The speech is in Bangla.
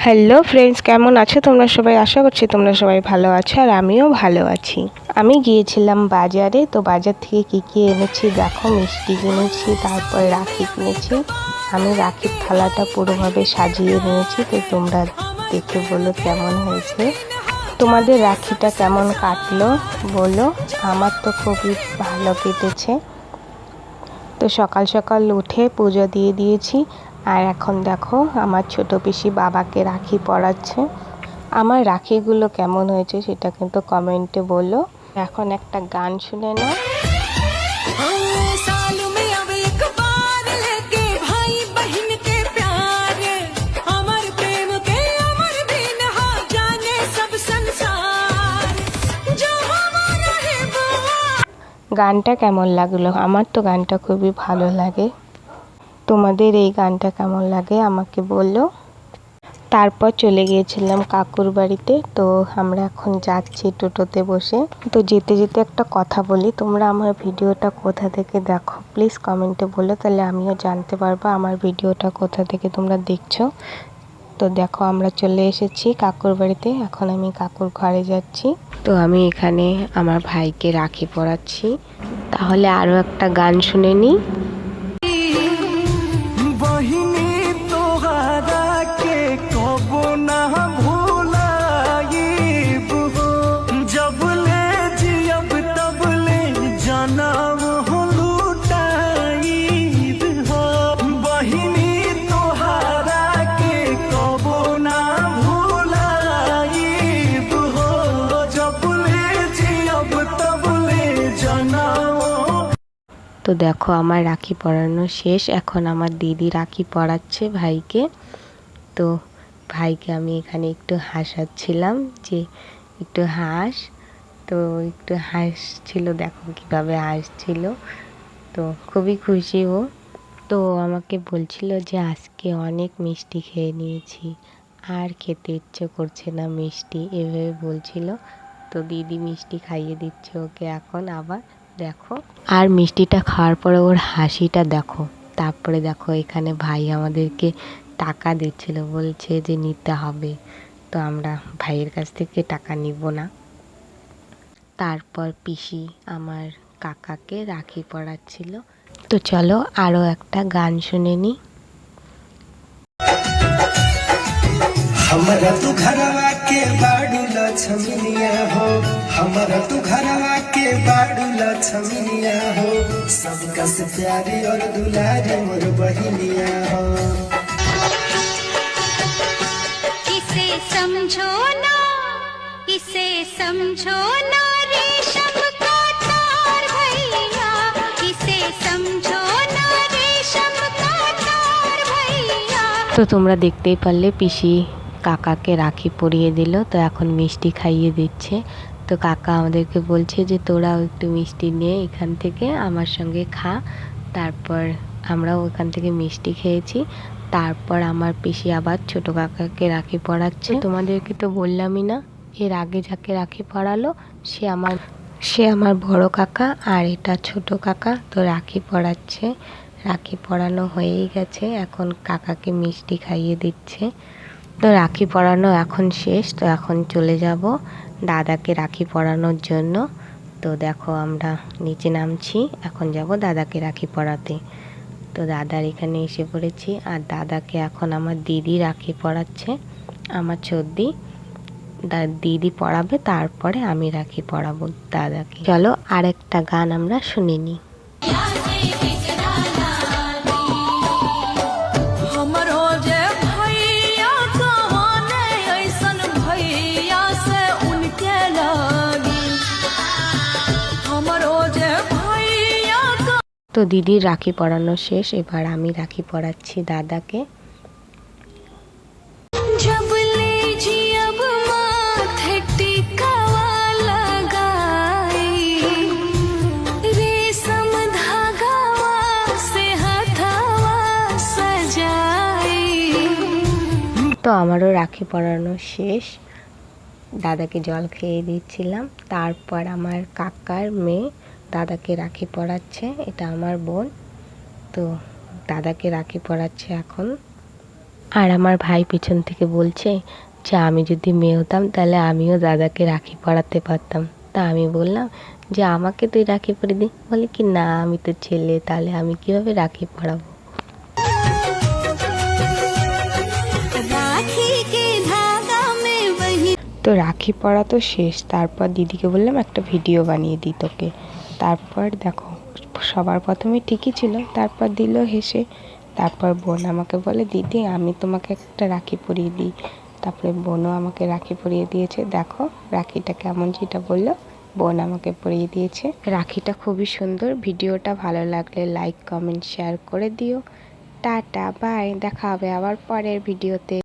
হ্যালো ফ্রেন্ডস, কেমন আছো তোমরা সবাই? আশা করছি তোমরা সবাই ভালো আছো আর আমিও ভালো আছি। আমি গিয়েছিলাম বাজারে, তো বাজার থেকে কী এনেছি দেখো। মিষ্টি কিনেছি, তারপর রাখি কিনেছি। আমি রাখির থালাটা পুরোভাবে সাজিয়ে নিয়েছি, তো তোমরা দেখে বলো কেমন হয়েছে। তোমাদের রাখিটা কেমন কাটলো বলো। আমার তো খুবই ভালো কেটেছে। তো সকাল সকাল উঠে পুজো দিয়ে দিয়েছি। আর এখন দেখো আমার ছোট পিসি বাবাকে রাখি পরাচ্ছে। আমার রাখিগুলো কেমন হয়েছে সেটা কিন্তু কমেন্টে বলো। এখন একটা গান শুনে নাও। গানটা কেমন লাগলো? আমার তো গানটা খুবই ভালো লাগে। তোমাদের এই গানটা কেমন লাগে আমাকে বলো। তারপর চলে গিয়েছিলাম কাকুর বাড়িতে। তো আমরা এখন যাচ্ছি টোটোতে বসে। তো যেতে যেতে একটা কথা বলি, তোমরা আমার ভিডিওটা কোথা থেকে দেখো প্লিজ কমেন্টে বলো, তাহলে আমিও জানতে পারবো আমার ভিডিওটা কোথা থেকে তোমরা দেখছো। তো দেখো আমরা চলে এসেছি কাকুর বাড়িতে। এখন আমি কাকুর ঘরে যাচ্ছি। তো আমি এখানে আমার ভাইকে রাখি পরাচ্ছি। তাহলে আরও একটা গান শুনে নিই। তো দেখো আমার রাখি পরানো শেষ। এখন আমার দিদি রাখি পরাচ্ছে ভাইকে। তো ভাইকে আমি এখানে একটু হাসাচ্ছিলাম যে একটু হাস। তো একটু হাসছিল, দেখো কিভাবে হাসছিল। তো খুবই খুশি ও। তো আমাকে বলছিল যে আজকে অনেক মিষ্টি খেয়ে নিয়েছি, আর খেতে ইচ্ছে করছে না মিষ্টি, এভাবে বলছিল। তো দিদি মিষ্টি খাইয়ে দিচ্ছে ওকে এখন আবার দেখো। আর মিষ্টিটা খাওয়ার পরে ওর হাসিটা দেখো। তারপরে দেখো এখানে ভাই আমাদেরকে টাকা দিচ্ছিল, বলছে যে নিতে হবে। তো আমরা ভাইয়ের কাছ থেকে টাকা নিব না। তারপর পিসি আমার কাকাকে রাখি পরাচ্ছিল। তো চলো আরও একটা গান শুনে নি। हमारा तू घरवा के बाड़ू लक्ष्मीनिया हो, हमारा तू घरवा के बाड़ू लक्ष्मीनिया हो, सबका से प्यारी और दुलारी मोर बहिनिया हो। इसे समझो ना, इसे समझो ना रेशम का तार भैया, इसे समझो ना रेशम का तार भैया। তো তোমরা দেখতেই পারলে পিসি কাকাকে রাখি পরিয়ে দিল। তো এখন মিষ্টি খাইয়ে দিচ্ছে। তো কাকা আমাদেরকে বলছে যে তোরাও একটু মিষ্টি নিয়ে এখান থেকে আমার সঙ্গে খা। তারপর আমরাও ওখান থেকে মিষ্টি খেয়েছি। তারপর আমার পিসি আবার ছোট কাকাকে রাখি পরাচ্ছে। তোমাদেরকে তো বললামই না, এর আগে যাকে রাখি পরালো সে আমার বড় কাকা, আর এটা ছোট কাকা। তো রাখি পরাচ্ছে। রাখি পরানো হয়েই গেছে, এখন কাকাকে মিষ্টি খাইয়ে দিচ্ছে। তো রাখি পরানো এখন শেষ। তো এখন চলে যাব দাদাকে রাখি পরানোর জন্য। তো দেখো আমরা নিচে নামছি, এখন যাব দাদাকে রাখি পরাতে। তো দাদার এখানে এসে পড়েছি, আর দাদাকে এখন আমার দিদি রাখি পরাচ্ছে। আমার ছোটদি দিদি পরাবে, তারপরে আমি রাখি পরাবো দাদাকে। চলো আরেকটা গান আমরা শুনে নিই। তো দিদির রাখি পরানো শেষ, এবার আমি রাখি পরাচ্ছি দাদাকে। তো আমারও রাখি পরানো শেষ। দাদাকে জল খেয়ে দিচ্ছিলাম। তারপর আমার কাকার মেয়ে দাদাকে রাখি পরাচ্ছে, এটা আমার বোন। তো দাদাকে রাখি পরাচ্ছে এখন। আর আমার ভাই পিছন থেকে বলছে যে আমি যদি মেয়ে হতাম তাহলে আমিও দাদাকে রাখি পরাতে পারতাম। তা আমি বললাম যে আমাকে তুই রাখি পরিয়ে দি। বলে কি না আমি তো ছেলে, তাহলে আমি কিভাবে রাখি পরাবো। राखी के धागा में वही তো রাখি পরা তো শেষ, তারপর দিদিকে বললাম একটা ভিডিও বানিয়ে দিই তোকে। তারপর দেখো সবার প্রথমে ঠিকই ছিল, তারপর দিল হেসে। তারপর বোন আমাকে বলে দিদি আমি তোমাকে একটা রাখি পরিয়ে দিই। তারপরে বোনও আমাকে রাখি পরিয়ে দিয়েছে। দেখো রাখিটা কেমন যেটা বললো বোন আমাকে পরিয়ে দিয়েছে। রাখিটা খুবই সুন্দর। ভিডিওটা ভালো লাগলে লাইক কমেন্ট শেয়ার করে দিও। টাটা বাই, দেখা হবে আবার পরের ভিডিওতে।